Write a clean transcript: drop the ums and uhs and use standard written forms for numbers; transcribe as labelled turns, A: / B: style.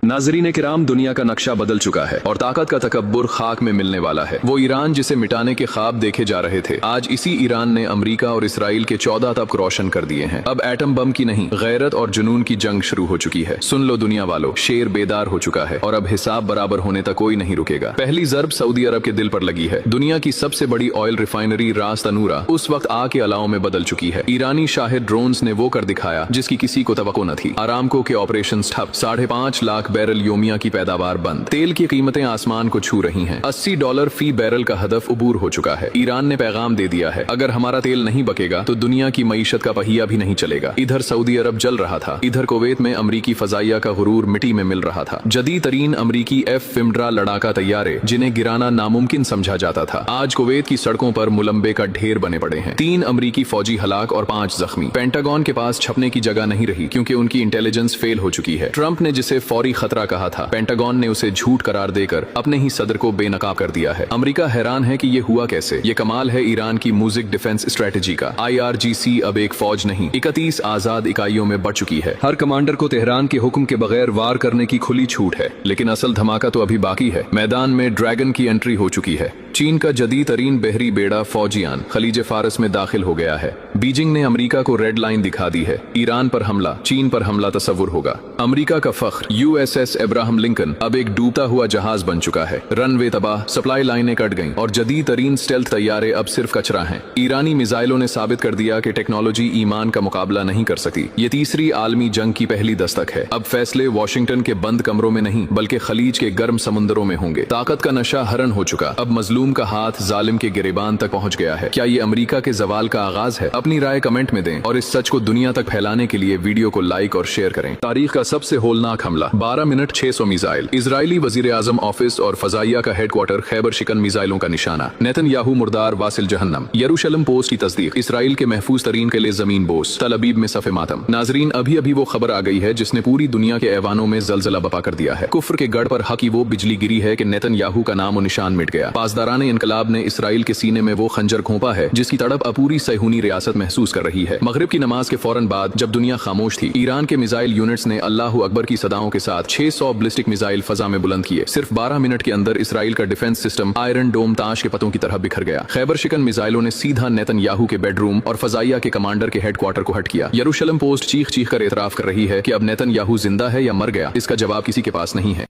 A: नाजरीन किराम, दुनिया का नक्शा बदल चुका है और ताकत का तकब्बुर खाक में मिलने वाला है। वो ईरान जिसे मिटाने के ख्वाब देखे जा रहे थे, आज इसी ईरान ने अमेरिका और इसराइल के 14 तबक रोशन कर दिए हैं। अब एटम बम की नहीं, गैरत और जुनून की जंग शुरू हो चुकी है। सुन लो दुनिया वालों, शेर बेदार हो चुका है और अब हिसाब बराबर होने तक कोई नहीं रुकेगा। पहली जरब सऊदी अरब के दिल पर लगी है। दुनिया की सबसे बड़ी ऑयल रिफाइनरी रास तनूरा उस वक्त आग के अलाव में बदल चुकी है। ईरानी शाहिद ड्रोन्स ने वो कर दिखाया जिसकी किसी को तवक्को न थी। आरामको के ऑपरेशन ठप, 5.5 लाख बैरल योमिया की पैदावार बंद, तेल की कीमतें आसमान को छू रही हैं। $80 फी बैरल का हदफ उबूर हो चुका है। ईरान ने पैगाम दे दिया है, अगर हमारा तेल नहीं बकेगा तो दुनिया की मईशत का पहिया भी नहीं चलेगा। इधर सऊदी अरब जल रहा था, इधर कुवैत में अमरीकी फजाइया का गुरूर मिट्टी में मिल रहा था। जदीद तरीन अमरीकी F-15 लड़ाका तैयारे जिन्हें गिराना नामुमकिन समझा जाता था, आज कुवैत की सड़कों पर मुलम्बे का ढेर बने पड़े हैं। 3 अमरीकी फौजी हलाक और 5 जख्मी। पेंटागन के पास छपने की जगह नहीं रही क्योंकि उनकी इंटेलिजेंस फेल हो चुकी है। ट्रंप ने जिसे फौरी खतरा कहा था, पेंटागन ने उसे झूठ करार देकर अपने ही सदर को बेनकाब कर दिया है। अमेरिका हैरान है कि ये हुआ कैसे। ये कमाल है ईरान की म्यूजिक डिफेंस स्ट्रेटेजी का। IRGC अब एक फौज नहीं, 31 आजाद इकाइयों में बढ़ चुकी है। हर कमांडर को तेहरान के हुक्म के बगैर वार करने की खुली छूट है, लेकिन असल धमाका तो अभी बाकी है। मैदान में ड्रैगन की एंट्री हो चुकी है। चीन का जदीद तरीन बहरी बेड़ा फौजियान खलीज फारस में दाखिल हो गया है। बीजिंग ने अमेरिका को रेड लाइन दिखा दी है। ईरान पर हमला, चीन पर हमला तस्वुर होगा। अमेरिका का फख्र USS अब्राहम लिंकन अब एक डूबता हुआ जहाज बन चुका है। रनवे तबाह, सप्लाई लाइनें कट गईं और जदीद तरीन स्टेल्थ तैयारे अब सिर्फ कचरा हैं। ईरानी मिसाइलों ने साबित कर दिया कि टेक्नोलॉजी ईमान का मुकाबला नहीं कर सकती। ये तीसरी आलमी जंग की पहली दस्तक है। अब फैसले वॉशिंगटन के बंद कमरों में नहीं बल्कि खलीज के गर्म समुद्रों में होंगे। ताकत का नशा हरण हो चुका, अब मजलूम का हाथ जालिम के गिरेबान तक पहुंच गया है। क्या ये अमेरिका के जवाल का आगाज है? अपनी राय कमेंट में दें और इस सच को दुनिया तक फैलाने के लिए वीडियो को लाइक और शेयर करें। तारीख का सबसे होलनाक हमला, 12 मिनट 600 मिसाइल। इजरायली वजीर आजम ऑफिस और फजाइया का हेडक्वार्टर खैबर शिकन मिसाइलों का निशाना। नेतन्याहू मुर्दार वासिल जहन्नम। यरूशलेम पोस्ट की तस्दीक, इसराइल के महफूज तरीन के लिए जमीन बोस। तल अबीब में सफे मातम। नाजरीन, अभी अभी वो खबर आ गई है जिसने पूरी दुनिया के ऐवानों में जलजला बपा कर दिया है। कुफ्र के गढ़ पर हक की वो बिजली गिरी है कि नेतन्याहू का नाम और निशान मिट गया। पासदारान इनकलाब ने इसराइल के सीने में वो खंजर घोंपा है जिसकी तड़प अपूरी सहूनी रियासत महसूस कर रही है। मगरिब की नमाज के फौरन बाद जब दुनिया खामोश थी, ईरान के मिसाइल यूनिट्स ने अल्लाहू अकबर की सदाओं के साथ 600 बैलिस्टिक मिसाइल फजा में बुलंद किए। सिर्फ 12 मिनट के अंदर इसराइल का डिफेंस सिस्टम आयरन डोम ताश के पतों की तरह बिखर गया। खैबर शिकन मिसाइलों ने सीधा नेतन्याहू के बेडरूम और फजाइया के कमांडर के हेडक्वार्टर को हट किया। यरूशलेम पोस्ट चीख चीख कर एतराफ कर रही है कि अब नेतन्याहू जिंदा है या मर गया, इसका जवाब किसी के पास नहीं है।